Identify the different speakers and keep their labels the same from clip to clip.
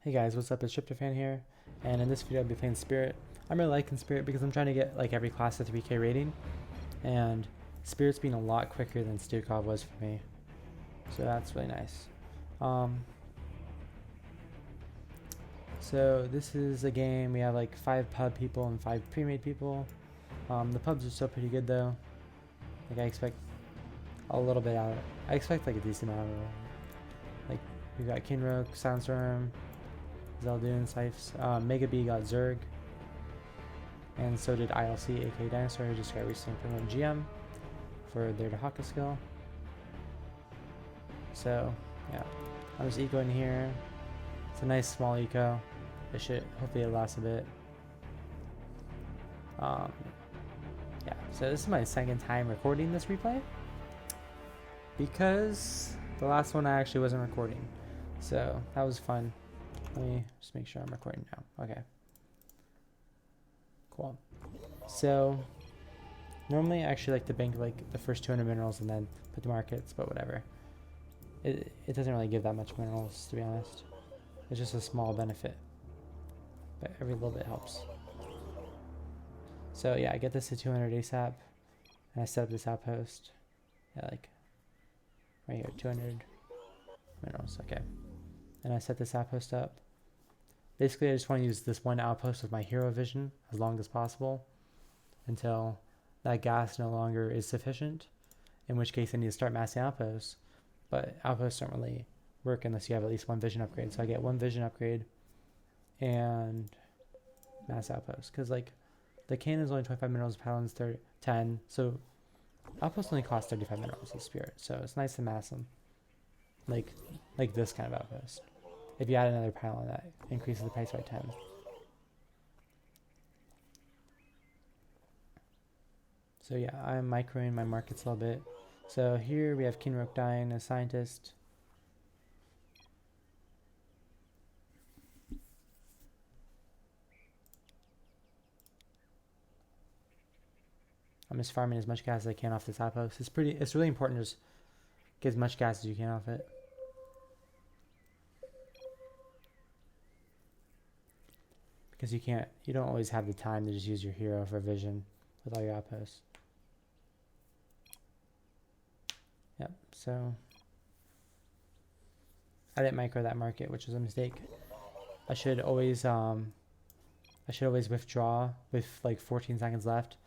Speaker 1: Hey guys, what's up? It's Tryptophan here, and in this video I'll be playing Spirit. I'm really liking Spirit because I'm trying to get like every class a 3k rating, and Spirit's been a lot quicker than Stukov was for me, so that's really nice. So this is a game, we have like 5 pub people and 5 pre-made people. The pubs are still pretty good though. Like I expect a little bit out of it. I expect like a decent amount of it. Like we got Kinrook, Sandstorm, Zeldun, Scythes, Mega B got Zerg, and so did ILC, aka Dinosaur, who just got recently promoted GM for their dehaka skill. So yeah, I'm just ecoing here. It's a nice small eco. It should hopefully it lasts a bit. Yeah, so this is my second time recording this replay because the last one I actually wasn't recording, so that was fun. Let me just make sure I'm recording now. Okay. Cool. So normally I actually like to bank like the first 200 minerals and then put the markets, but whatever. It doesn't really give that much minerals, to be honest. It's just a small benefit, but every little bit helps. So yeah, I get this to 200 ASAP, and I set up this outpost. Yeah, like right here, 200 minerals. Okay. And I set this outpost up. Basically, I just want to use this one outpost with my hero vision as long as possible until that gas no longer is sufficient, in which case I need to start massing outposts. But outposts don't really work unless you have at least one vision upgrade. So I get one vision upgrade and mass outposts. Because like the cannon is only 25 minerals, paladin's 10. So outposts only cost 35 minerals in Spirit. So it's nice to mass them. Like this kind of outpost. If you add another pylon, that increases the price by 10. So yeah, I'm microing my markets a little bit. So here we have Kinrook dying, a scientist. I'm just farming as much gas as I can off this outpost. It's really important to just get as much gas as you can off it. Because you don't always have the time to just use your hero for vision with all your outposts. Yep, so I didn't micro that market, which was a mistake. I should always withdraw with like 14 seconds left.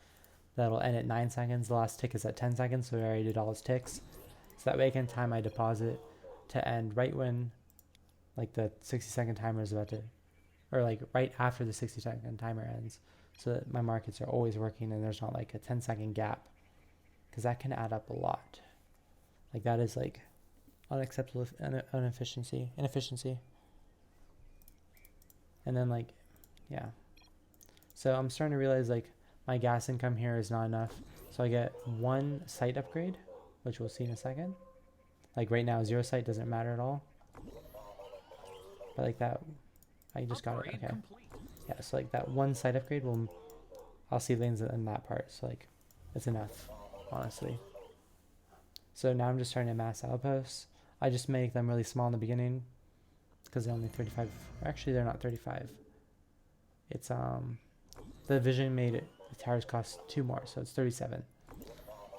Speaker 1: That'll end at 9 seconds. The last tick is at 10 seconds, so I already did all its ticks. So that way I can time my deposit to end right when like the 60-second timer is about to, or like right after the 60-second timer ends, so that my markets are always working and there's not like a 10-second gap, because that can add up a lot. Like that is like unacceptable inefficiency. And then like, yeah. So I'm starting to realize like my gas income here is not enough. So I get one site upgrade, which we'll see in a second. Like right now, 0 site doesn't matter at all. But like that, I just got it. Okay. Yeah, so like that one site upgrade I'll see lanes in that part. So like, it's enough, honestly. So now I'm just starting to mass outposts. I just make them really small in the beginning because they're only 35. Actually, they're not 35. It's the vision made it. The towers cost 2 more, so it's 37.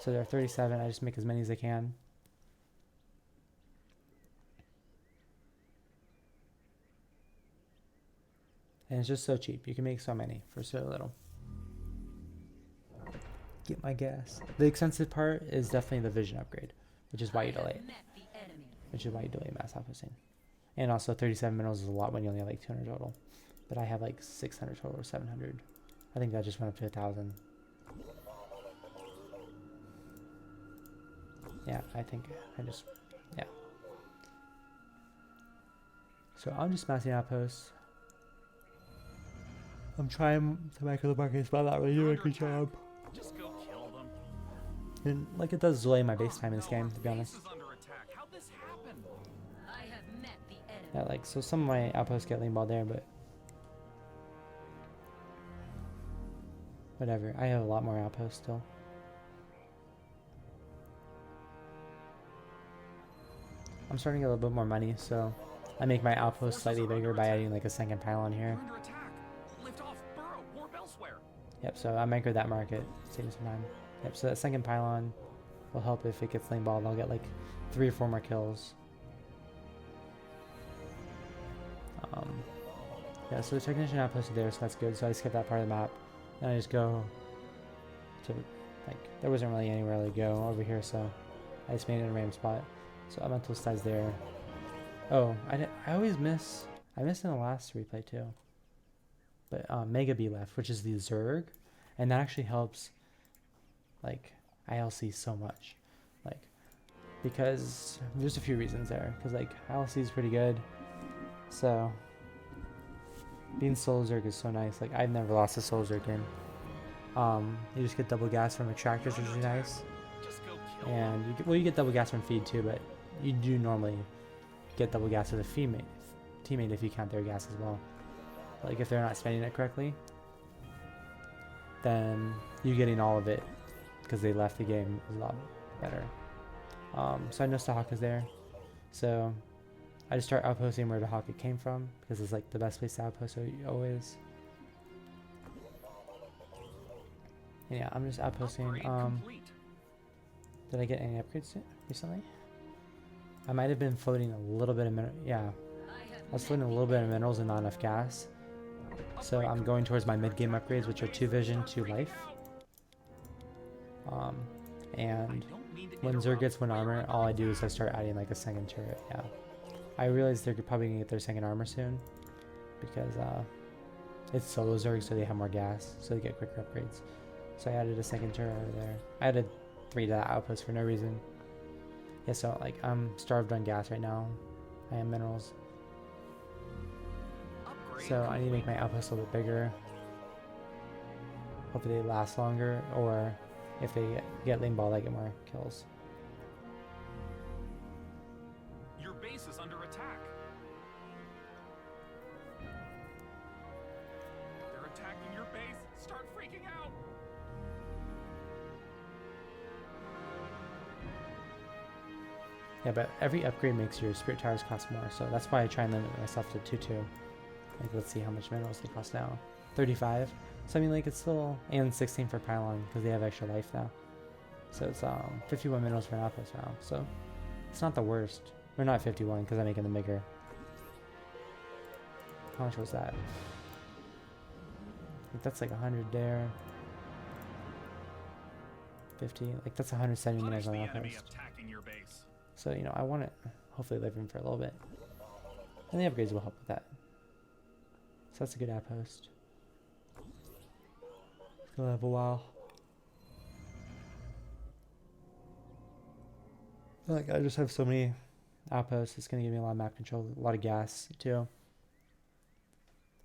Speaker 1: So there are 37. I just make as many as I can. And it's just so cheap. You can make so many for so little. Get my gas. The expensive part is definitely the vision upgrade, which is why you delay it. Which is why you delay mass outposting. And also 37 minerals is a lot when you only have like 200 total. But I have like 600 total or 700. I think that just went up to 1,000. Yeah, yeah. So I'm just massing outposts. I'm trying to micro the markets, but I'm not really doing a good job. Just go kill them. And like it does delay my base time in this game, to be honest. Yeah, like so some of my outposts get lane ball there, but whatever. I have a lot more outposts still. I'm starting to get a little bit more money, so I make my outpost slightly bigger by adding like a second pylon here. Yep, so I anchored that market, saving some time. Yep, so that second pylon will help if it gets lane balled. I'll get like 3 or 4 more kills. Yeah, so the technician outpost is there, so that's good. So I skip that part of the map, and I just go to, like, there wasn't really anywhere to go over here, so I just made it in a random spot. So elemental size there. Oh, I always miss. I missed in the last replay too. But Mega B left, which is the Zerg, and that actually helps, like, ILC so much, like, because there's a few reasons there. Because like ILC is pretty good, so being solo Zerg is so nice. Like I've never lost a solo Zerg game. You just get double gas from extractors, which is nice, and you get double gas from feed too, but you do normally get double gas with a teammate if you count their gas as well. Like if they're not spending it correctly, then you getting all of it because they left the game is a lot better. So I noticed the haka's there, so I just start outposting where the haka came from because it's like the best place to outpost always. And yeah, I'm just outposting. Did I get any upgrades recently? I might have been floating a little bit of I was floating a little bit of minerals and not enough gas. So I'm going towards my mid-game upgrades, which are 2 vision, 2 life. And when Zerg gets 1 armor, all I do is I start adding like a second turret. Yeah, I realize they're probably gonna get their second armor soon because it's solo Zerg, so they have more gas, so they get quicker upgrades. So I added a second turret over there. I added 3 to that outpost for no reason. Yeah, so like I'm starved on gas right now. I am minerals. So I need to make my outpost a little bit bigger. Hopefully they last longer, or if they get lane ball, I get more kills.
Speaker 2: Your base is under attack. They're attacking your base. Start freaking out.
Speaker 1: Yeah, but every upgrade makes your spirit towers cost more, so that's why I try and limit myself to 2-2. Like, let's see how much minerals they cost now. 35. So I mean, like, it's still, and 16 for pylon because they have extra life now. So it's 51 minerals for an outpost now. So it's not the worst. Or not 51 because I'm making them bigger. How much was that? I think that's like 100 there. 50. Like that's 170 minerals on outpost. So you know, I want it. Hopefully, live in for a little bit, and the upgrades will help with that. So that's a good outpost. It's gonna have a while. Like I just have so many outposts. It's gonna give me a lot of map control, a lot of gas too.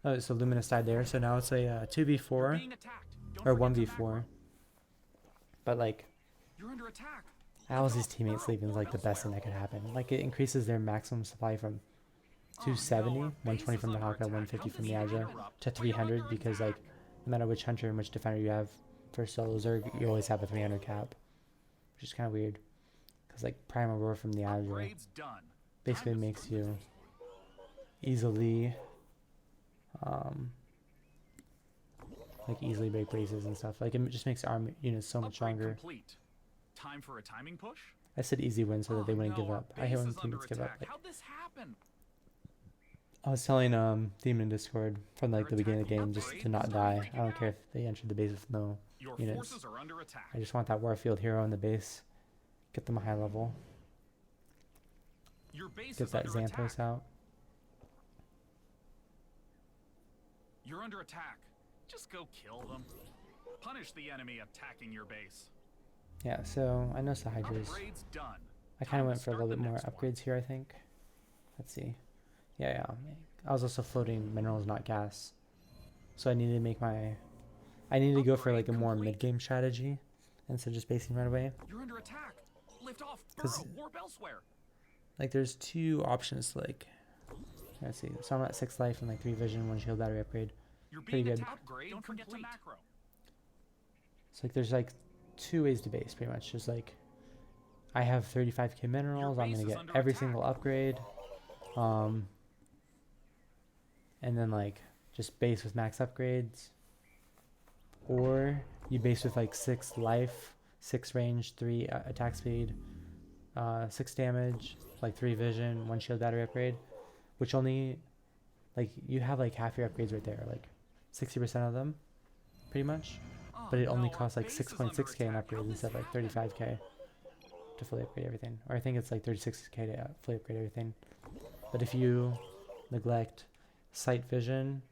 Speaker 1: Oh, so Luminous died there. So now it's a 2v4 or 1v4. But like, Owl's teammates leaving is like the best thing that could happen. Like it increases their maximum supply from 270, 120 from the haka, 150 from the niadra to 300 because like no matter which hunter and which defender you have for solo Zerg, you always have a 300 cap, which is kind of weird because like primal roar from the niadra basically makes you easily like easily break braces and stuff. Like it just makes arm units so much stronger.
Speaker 2: Time for a timing push?
Speaker 1: I said easy win so that they wouldn't give up. I hate when teammates give up. Like,
Speaker 2: how'd this happen?
Speaker 1: I was telling Demon in Discord from like the beginning of the game just to not die. I don't care if they entered the base with no units. I just want that Warfield hero in the base. Get them a high level. Get that Xanthos out.
Speaker 2: You're under attack. Just go kill them. Punish the enemy attacking your base.
Speaker 1: Yeah, so I noticed the Hydras. I kind of went for a little bit more upgrades here, I think. Let's see. Yeah. I was also floating minerals, not gas. So I needed to make my... I needed to go for like a more mid-game strategy instead of just basing right away.
Speaker 2: You're under attack. Lift off. Burrow. Warp elsewhere.
Speaker 1: Like there's 2 options to like... Let's see. So I'm at 6 life and like 3 vision, 1 shield battery upgrade. Pretty good.
Speaker 2: Don't forget to macro.
Speaker 1: So like there's like 2 ways to base pretty much. Just like I have 35k minerals, I'm gonna get every single upgrade. and then like just base with max upgrades, or you base with like 6 life, 6 range, 3 attack speed, 6 damage, like 3 vision, 1 shield battery upgrade, which only, like, you have like half your upgrades right there, like 60% of them, pretty much, but it only costs like 6.6k in upgrades instead of like 35k to fully upgrade everything, or I think it's like 36k to fully upgrade everything. But if you neglect sight, vision,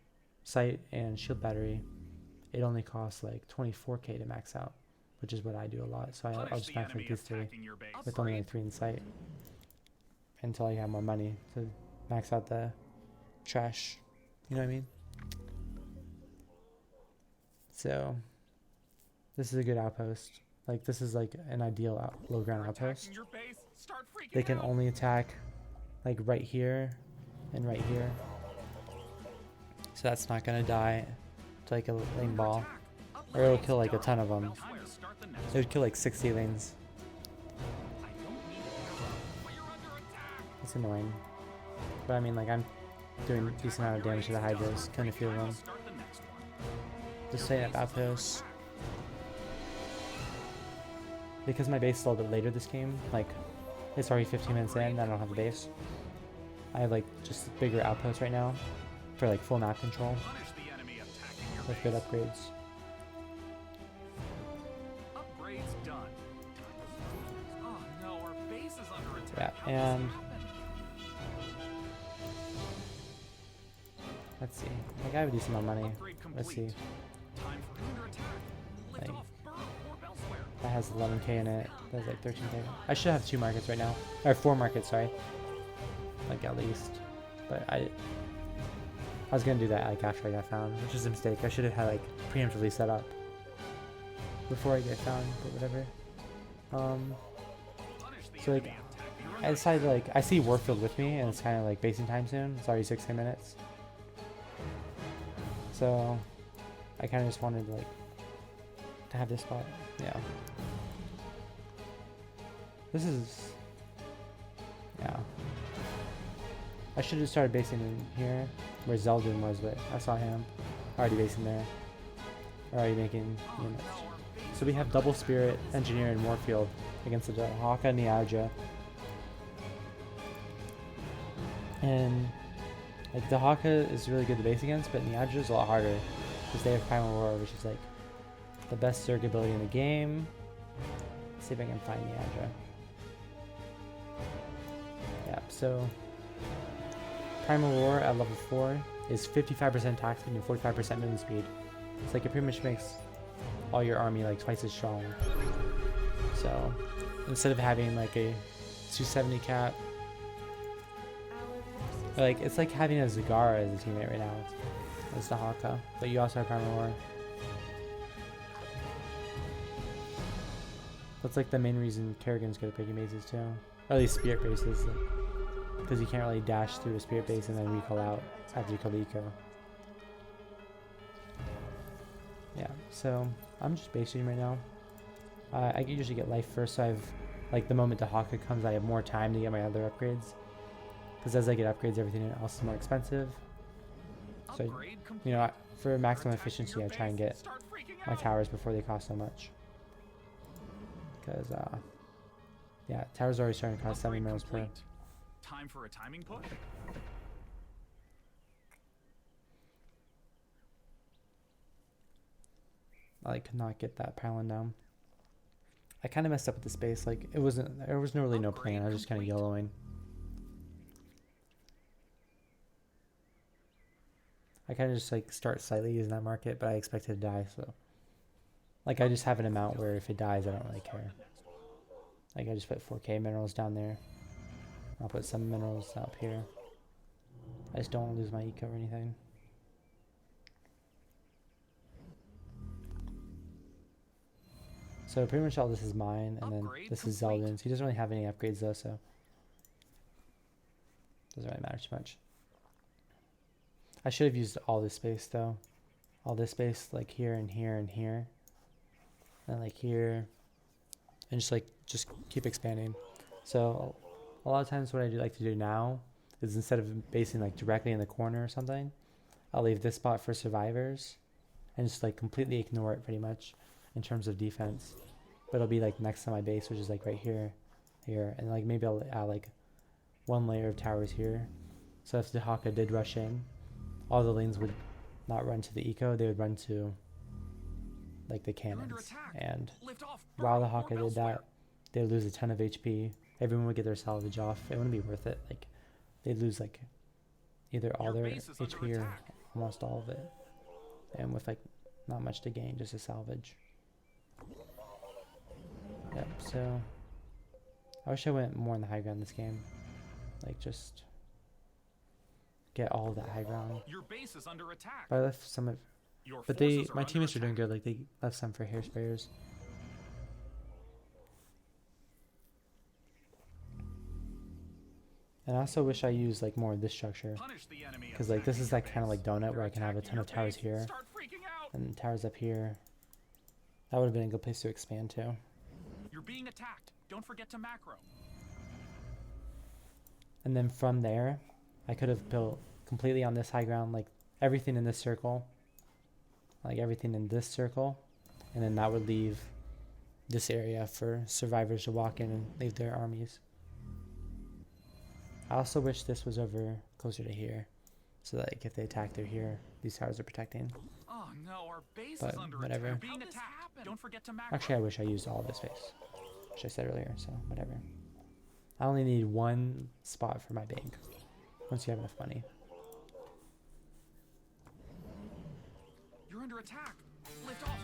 Speaker 1: sight, and shield battery, it only costs like 24k to max out, which is what I do a lot. So I'll just max like these 3 with only like 3 in sight until I have more money to max out the trash. You know what I mean? So this is a good outpost. Like, this is like an ideal low ground outpost. They can only attack like right here and right here. So that's not gonna die to like a lane ball, or it'll kill like a ton of them. It would kill like 60 lanes. It's annoying, but I mean, like, I'm doing a decent amount of damage to the hydras, killing a few of them. Just setting up outposts. Because my base is a little bit later this game, like it's already 15 minutes in and I don't have a base. I have like just bigger outposts right now for like full map control with good upgrades. Yeah, and let's see. Like, I have a decent amount of money. Let's see. Like, that has 11k in it. That's like 13k. I should have 2 markets right now, or 4 markets. Sorry, like at least. But I was gonna do that like after I got found, which is a mistake. I should have had like preemptively set up before I get found, but whatever. So like, I decided, like, I see Warfield with me, and it's kind of like basing time soon. It's already 16 minutes. So I kind of just wanted like to have this spot. Yeah. This is, yeah. I should have started basing in here where Zeldin was, but I saw him already basing there. Already making units. So we have double spirit, engineer, and Warfield against the Haka, niadra. And like, the Haka is really good to base against, but niadra is a lot harder because they have primal roar, which is like the best Zerg ability in the game. Let's see if I can find niadra. Yeah, so primal roar at level 4 is 55% attack speed and 45% movement speed. It's like, it pretty much makes all your army like twice as strong. So instead of having like a 270 cap, like, it's like having a Zagara as a teammate right now. It's the Haka, but you also have primal roar. That's like the main reason Kerrigan's good at picking bases too, or at least spirit bases, because you can't really dash through a spirit base and then recall out after you kill the eco. Yeah, so I'm just basing right now. I usually get life first, so I've, like, the moment the Haka comes, I have more time to get my other upgrades. Because as I get upgrades, everything else is more expensive. So, you know, for maximum efficiency, I try and get my towers before they cost so much. Because, yeah, towers are already starting to cost 7 mils per.
Speaker 2: Time for a timing push.
Speaker 1: I could not get that pylon down. I kind of messed up with the space. Like, there was really no plan. I was just kind of YOLOing. I kind of just like start slightly using that market, but I expect it to die. So, like, I just have an amount where if it dies, I don't really care. Like, I just put 4k minerals down there. I'll put some minerals up here. I just don't want to lose my eco or anything. So pretty much all this is mine, and then this is Zeldin's. He doesn't really have any upgrades though, so doesn't really matter too much. I should have used all this space though. All this space, like here and here and here. And like here. And just keep expanding. So a lot of times what I like to do now is, instead of basing like directly in the corner or something, I'll leave this spot for survivors and just like completely ignore it pretty much in terms of defense. But it'll be like next to my base, which is like right here, and like maybe I'll add like one layer of towers here. So if the haka did rush in, all the lanes would not run to the eco, they would run to like the cannons. And while the haka did that, they'd lose a ton of HP. Everyone would get their salvage off. It wouldn't be worth it. Like they'd lose like either all their HP or almost all of it, and with like not much to gain, just a salvage. Yep. So I wish I went more on the high ground this game. Like just get all of that high ground.
Speaker 2: Your base is under attack.
Speaker 1: But I left some of, but my teammates are doing good. Like they left some for hair sprayers. And I also wish I used like more of this structure, because like this is that kind of like donut where I can have a ton of towers here and towers up here. That would have been a good place to expand to.
Speaker 2: You're being attacked. Don't forget to macro.
Speaker 1: And then from there, I could have built completely on this high ground, like everything in this circle, and then that would leave this area for survivors to walk in and leave their armies. I also wish this was over closer to here, so that like, if they attack, they're here. These towers are protecting.
Speaker 2: Oh no, our base
Speaker 1: But
Speaker 2: is under
Speaker 1: whatever.
Speaker 2: attack. Being attacked. Don't forget to macro.
Speaker 1: Actually, I wish I used all of this space, which I said earlier, so whatever. I only need one spot for my bank, once you have enough money.
Speaker 2: You're under attack. Lift off.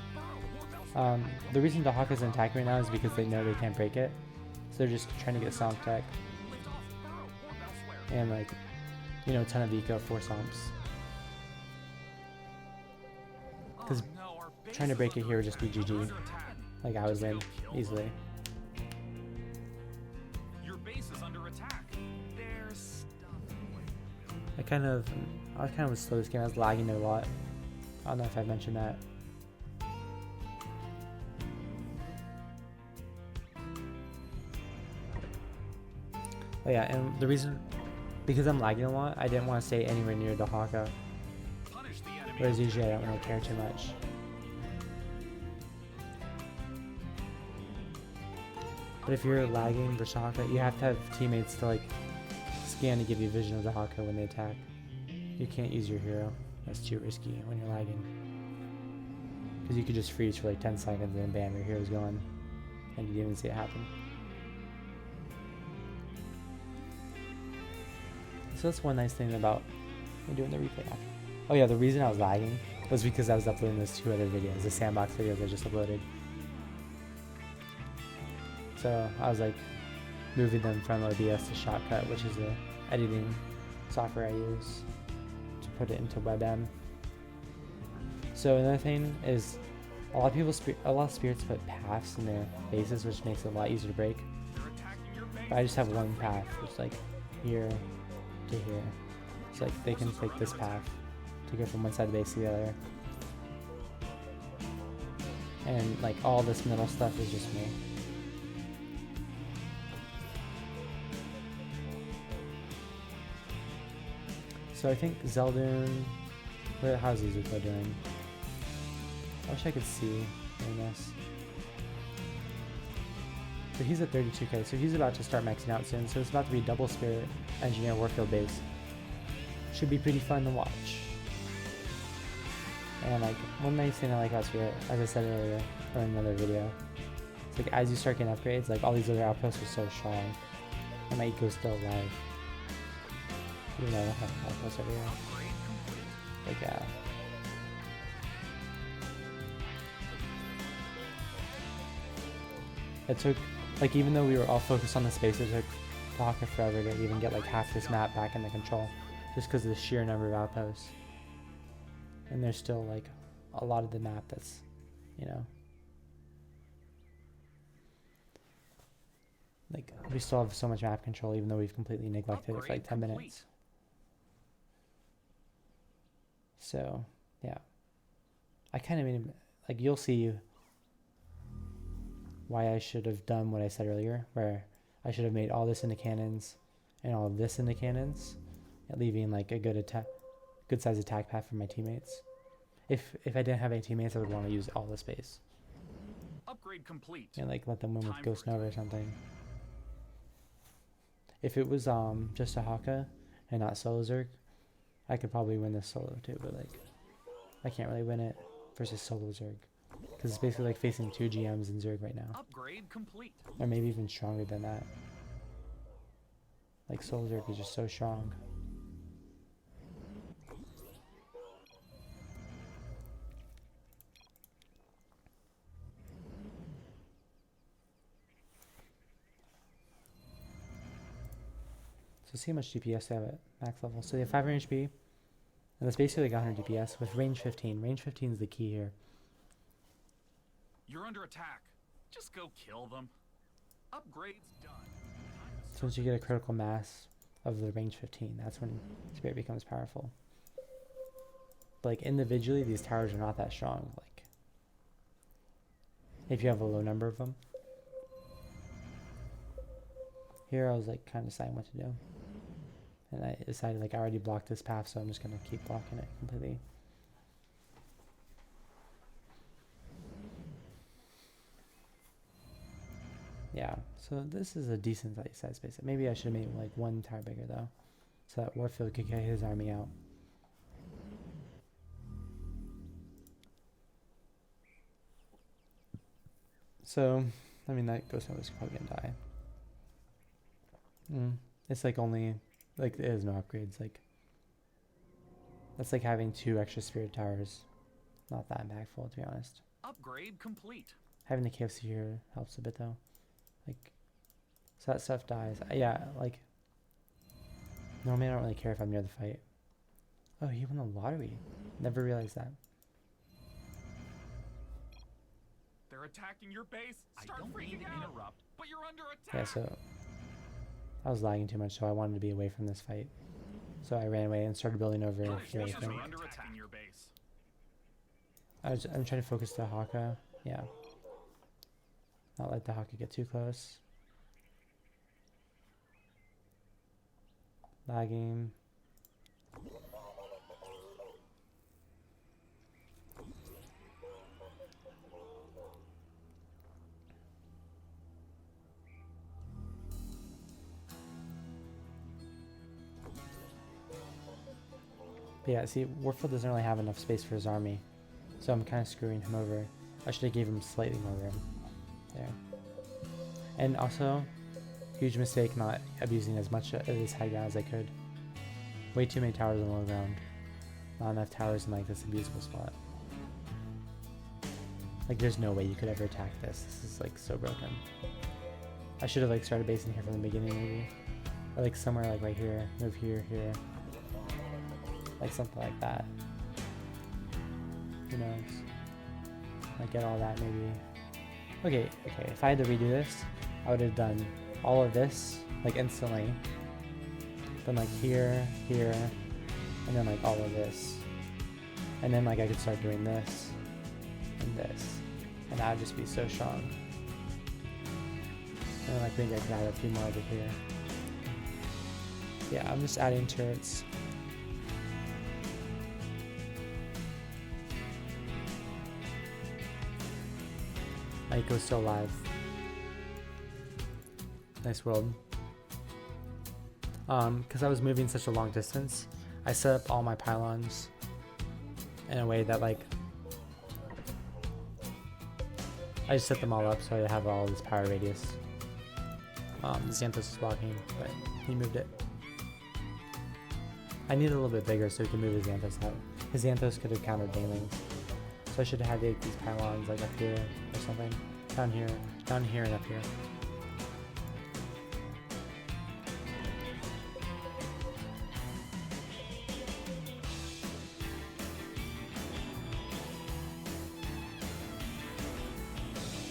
Speaker 2: Burrow.
Speaker 1: The reason the haka isn't attacking right now is because they know they can't break it, so they're just trying to get somf tech. And like, you know, a ton of eco for somps. Because trying to break it here would just be GG. Like I would win easily.
Speaker 2: Your base is under attack. There's stuff.
Speaker 1: I kind of was slow this game. I was lagging a lot. I don't know if I mentioned that. Oh yeah, and the reason, because I'm lagging a lot, I didn't want to stay anywhere near the haka. Whereas usually I don't really care too much. But if you're lagging versus haka, you have to have teammates to like scan to give you vision of the haka when they attack. You can't use your hero. That's too risky when you're lagging. Because you could just freeze for like 10 seconds and then bam, your hero's gone. And you didn't even see it happen. So that's one nice thing about me doing the replay after. Oh yeah, the reason I was lagging was because I was uploading those 2 other videos, the sandbox videos I just uploaded. So I was like moving them from OBS to Shotcut, which is the editing software I use to put it into WebM. So another thing is a lot of spirits put paths in their bases, which makes it a lot easier to break. But I just have one path, which is like here to here. So like they can take this path to go from one side of the base to the other. And like all this middle stuff is just me. So I think Zeldun, how's Izuko doing? I wish I could see doing this. So he's at 32k, so he's about to start maxing out soon, so it's about to be double spirit engineer warfield base. Should be pretty fun to watch. And like one nice thing I like about Spirit, as I said earlier, or in another video, it's like as you start getting upgrades, like all these other outposts are so strong, and my eco's still alive. Even though I don't have outposts over here. Like yeah. It took, like even though we were all focused on the space, it took Dehaka forever to even get like half this map back into control, just because of the sheer number of outposts. And there's still like a lot of the map that's, you know, like we still have so much map control even though we've completely neglected it for like 10 minutes. So yeah, I kind of mean, like you'll see why I should have done what I said earlier, where I should have made all this into cannons and all of this into cannons, and leaving like a good good sized attack path for my teammates. If I didn't have any teammates, I would want to use all the space.
Speaker 2: Upgrade complete.
Speaker 1: And like let them win with
Speaker 2: Time
Speaker 1: Ghost
Speaker 2: for
Speaker 1: Nova or something. If it was just a Haka and not solo Zerg, I could probably win this solo too, but like I can't really win it versus solo Zerg. Because it's basically like facing 2 GMs in Zerg right now.
Speaker 2: Upgrade complete.
Speaker 1: Or maybe even stronger than that. Like solo Zerg is just so strong. So see how much DPS they have at max level. So they have 500 HP, and that's basically like 100 DPS with range 15. Range 15 is the key here.
Speaker 2: You're under attack. Just go kill them. Upgrades done.
Speaker 1: So once you get a critical mass of the range 15, that's when Spirit becomes powerful. But like individually, these towers are not that strong. Like if you have a low number of them. Here I was like kind of deciding what to do. And I decided like I already blocked this path, so I'm just going to keep blocking it completely. Yeah, so this is a decent size space. Maybe I should have made it like 1 tower bigger though, so that Warfield could get his army out. So, I mean that Ghost Nova is probably gonna die. It's like only, like there is no upgrades. Like that's like having 2 extra Spirit towers. Not that impactful, to be honest.
Speaker 2: Upgrade complete.
Speaker 1: Having the KFC here helps a bit though. Like, so that stuff dies. Yeah, like, normally I don't really care if I'm near the fight. Oh, he won the lottery. Never realized that.
Speaker 2: They're attacking your base. Start freaking out. Interrupt, but you're under attack.
Speaker 1: Yeah, so I was lagging too much, so I wanted to be away from this fight. So I ran away and started building over here, I think.
Speaker 2: Under attacking your base.
Speaker 1: I'm trying to focus the Haka. Yeah. Not let the Haka get too close. Lagging. But yeah, see, Warfield doesn't really have enough space for his army, so I'm kind of screwing him over. I should have gave him slightly more room. There. And also, huge mistake not abusing as much of this high ground as I could. Way too many towers on the low ground. Not enough towers in like this abusable spot. Like there's no way you could ever attack this. This is like so broken. I should have like started basing here from the beginning maybe. Or like somewhere like right here. Move here, here. Like something like that. Who knows? Like get all that maybe. Okay, if I had to redo this, I would have done all of this, like instantly. Then like here, here, and then like all of this. And then like I could start doing this, and this. And that would just be so strong. And then like maybe I could add a few more over here. Yeah, I'm just adding turrets. Aiko's still alive. Nice world. Because I was moving such a long distance, I set up all my pylons in a way that like I just set them all up so I have all this power radius. Xanthos is blocking, but he moved it. I need it a little bit bigger so he can move his Xanthos out. His Xanthos could have countered banelings. So I should have had like, these pylons like up here or something. Down here, and up here.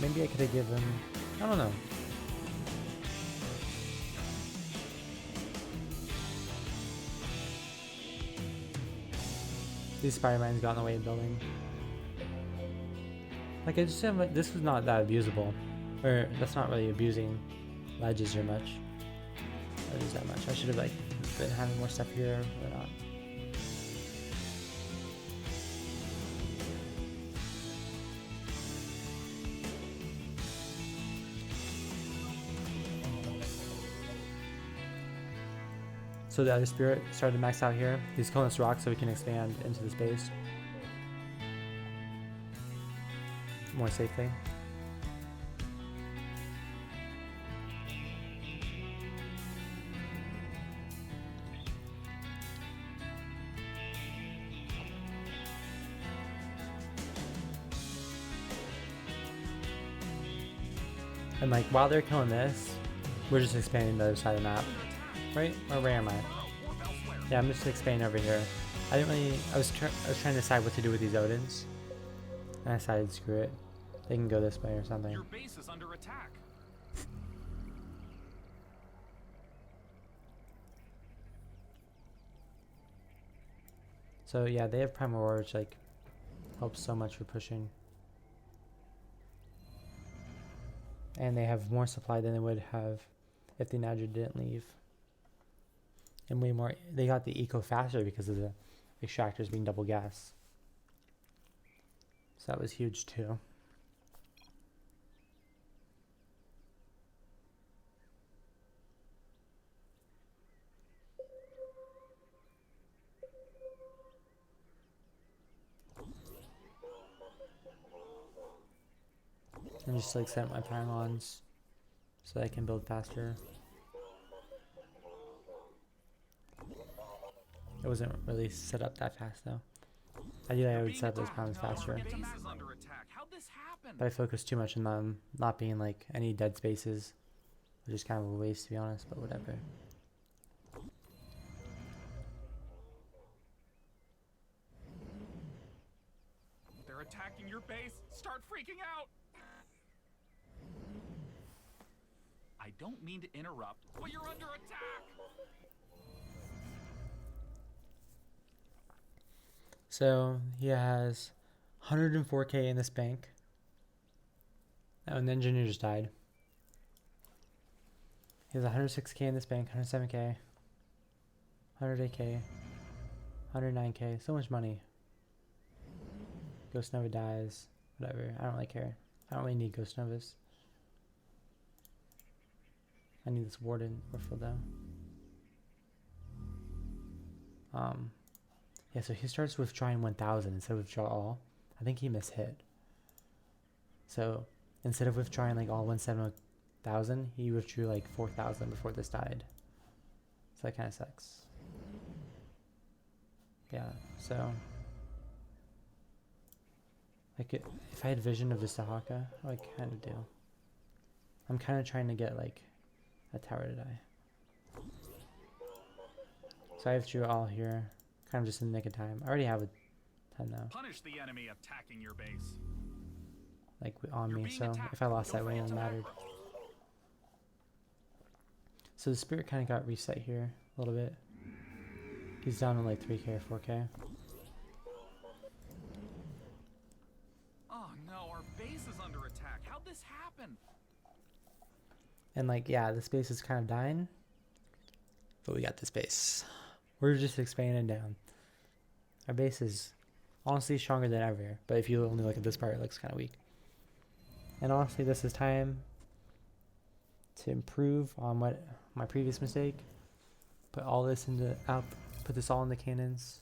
Speaker 1: Maybe I could have given, I don't know. These Spider-Mans got in the way of building. Like I just said, like, this was not that abusable. Or that's not really abusing ledges or much. Or that much. I should have like been having more stuff here or not. So the other spirit started to max out here. He's killing this rock so we can expand into the space more safely. And like while they're killing this, we're just expanding the other side of the map. Right? Or where am I? Yeah, I'm just expanding over here. I didn't really, I was trying to decide what to do with these Odins. And I decided screw it. They can go this way or something.
Speaker 2: Your base is under attack.
Speaker 1: So yeah, they have primal roar, which like helps so much for pushing. And they have more supply than they would have if the niadra didn't leave. And way more, they got the eco faster because of the extractors being double gas. So that was huge too. And just like set my pylons so that I can build faster. It wasn't really set up that fast though. Ideally I would set up those pylons faster. But I focused too much on them not being like any dead spaces, which is kind of a waste to be honest, but whatever.
Speaker 2: They're attacking your base. Start freaking out. I don't mean to interrupt, but you're under attack.
Speaker 1: So he has 104k in this bank. Oh, and the engineer just died. He has 106k in this bank, 107k, 108k, 109k. So much money. Ghost Nova dies. Whatever. I don't really care. I don't really need Ghost Novas. I need this Warden Warfield though. Yeah, so he starts withdrawing 1,000 instead of withdraw all. I think he mishit. So instead of withdrawing like all 17,000, he withdrew like 4,000 before this died. So that kind of sucks. Yeah, so like if I had vision of this dehaka, I kind of do. I'm kind of trying to get like a tower to die. So I withdrew all here. Kind of just in the nick of time. I already have a ton now.
Speaker 2: Punish the enemy attacking your base.
Speaker 1: Like on me, so if I lost that, it wouldn't have mattered. So the spirit kind of got reset here a little bit. He's down to like 3k or 4k.
Speaker 2: Oh no, our base is under attack. How'd this happen?
Speaker 1: And like, yeah, the space is kind of dying. But we got the space. We're just expanding down. Our base is honestly stronger than ever. But if you only look at this part, it looks kind of weak. And honestly, this is time to improve on what my previous mistake. Put all this into put this all in the cannons.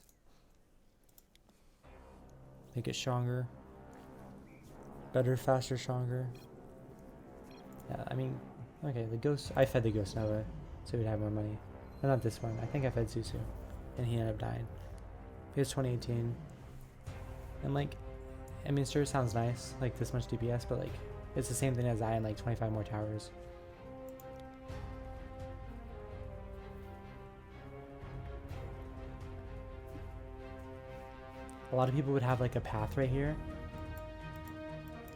Speaker 1: Make it stronger. Better, faster, stronger. Yeah, I mean, okay, the ghost. I fed the Ghost Nova so we'd have more money. But not this one. I think I fed Susu. And he ended up dying. It was 2018. And like, I mean, sure, it sounds nice, like this much DPS, but like, it's the same thing as I and like 25 more towers. A lot of people would have like a path right here.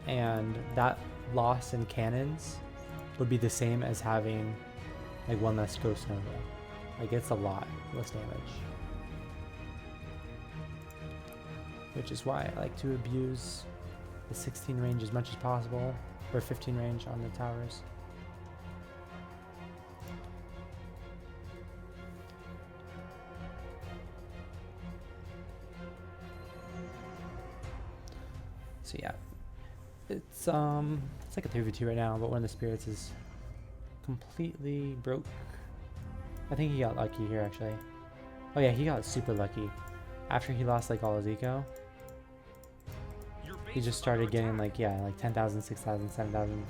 Speaker 1: And that loss in cannons would be the same as having like one less Ghost Nova. Like it's a lot less damage. Which is why I like to abuse the 16 range as much as possible, or 15 range on the towers. So yeah, it's like a 3v2 right now, but one of the spirits is completely broke. I think he got lucky here, actually. Oh yeah, he got super lucky. After he lost like all his eco, he just started getting like, yeah, like 10,000, 6,000, 7,000.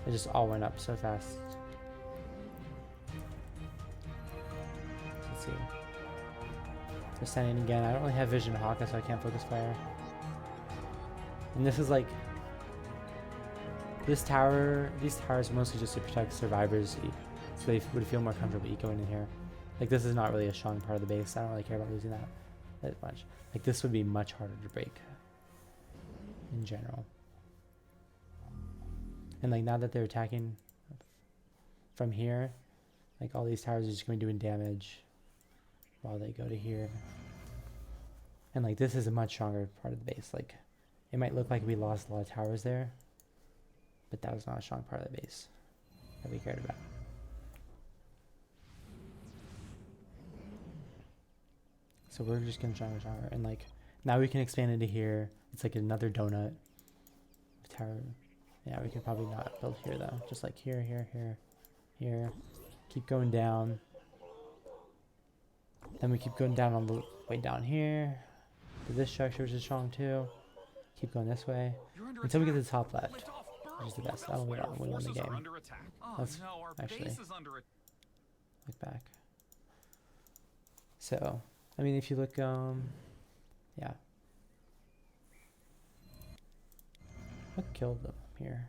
Speaker 1: It just all went up so fast. Let's see. They're sending again. I don't really have vision to Haka, so I can't focus fire. And this is like, these towers are mostly just to protect survivors, so they would feel more comfortable ecoing in here. Like, this is not really a strong part of the base. I don't really care about losing that much. Like, this would be much harder to break in general. And like, now that they're attacking from here, like all these towers are just going to be doing damage while they go to here. And like, this is a much stronger part of the base. Like, it might look like we lost a lot of towers there, but that was not a strong part of the base that we cared about. So we're just getting stronger and stronger. And like, now we can expand into here. It's like another donut tower. Yeah, we could probably not build here though. Just like here, here, here, here. Keep going down. Then we keep going down on the way down here. This structure, which is strong too. Keep going this way until we get to the top left, which is the best. I don't know when we win the game. Let's actually look back. So, I mean, if you look, yeah. What killed them here?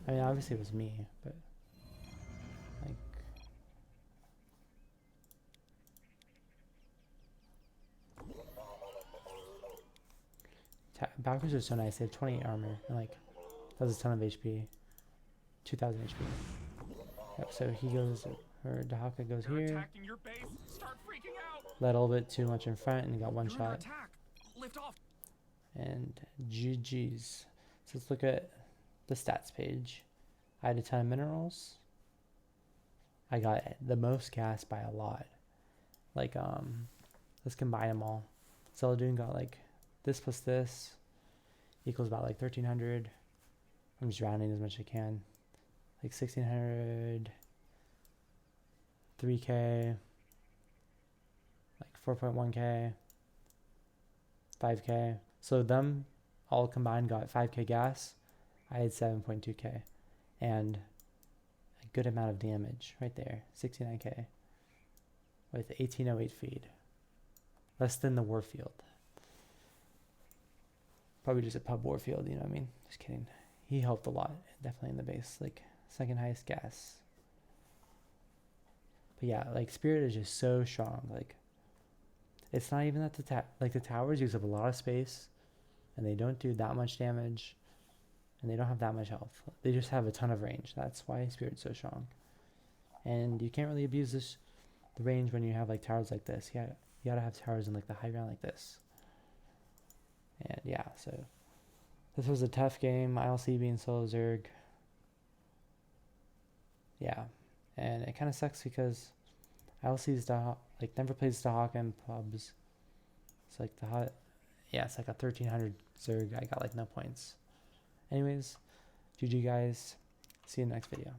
Speaker 1: I mean, obviously it was me, but like, backwards are so nice. They have 28 armor and like, that was a ton of HP, 2,000 HP. Yep. So he goes, or dehaka goes here. Let a little bit too much in front and got one shot. And GG's. So let's look at the stats page. I had a ton of minerals. I got the most gas by a lot. Like, let's combine them all. Celadon got like this plus this equals about like 1,300. I'm just rounding as much as I can. Like 1,600, 3K, like 4.1K, 5K. So them all combined got 5K gas. I had 7.2K and a good amount of damage right there, 69K with 1808 feed. Less than the warfield. Probably just a pub warfield, you know what I mean? Just kidding. He helped a lot, definitely in the base, like second highest gas. But yeah, like Spirit is just so strong. Like, it's not even that the towers use up a lot of space and they don't do that much damage and they don't have that much health. They just have a ton of range. That's why Spirit's so strong. And you can't really abuse the range when you have like towers like this. You gotta have towers in like the high ground like this. And yeah, so this was a tough game. ILC being solo Zerg. Yeah. And it kind of sucks because ILC's like never plays dehaka in pubs. It's like it's like a 1,300 Zerg. I got like no points. Anyways, GG guys. See you in the next video.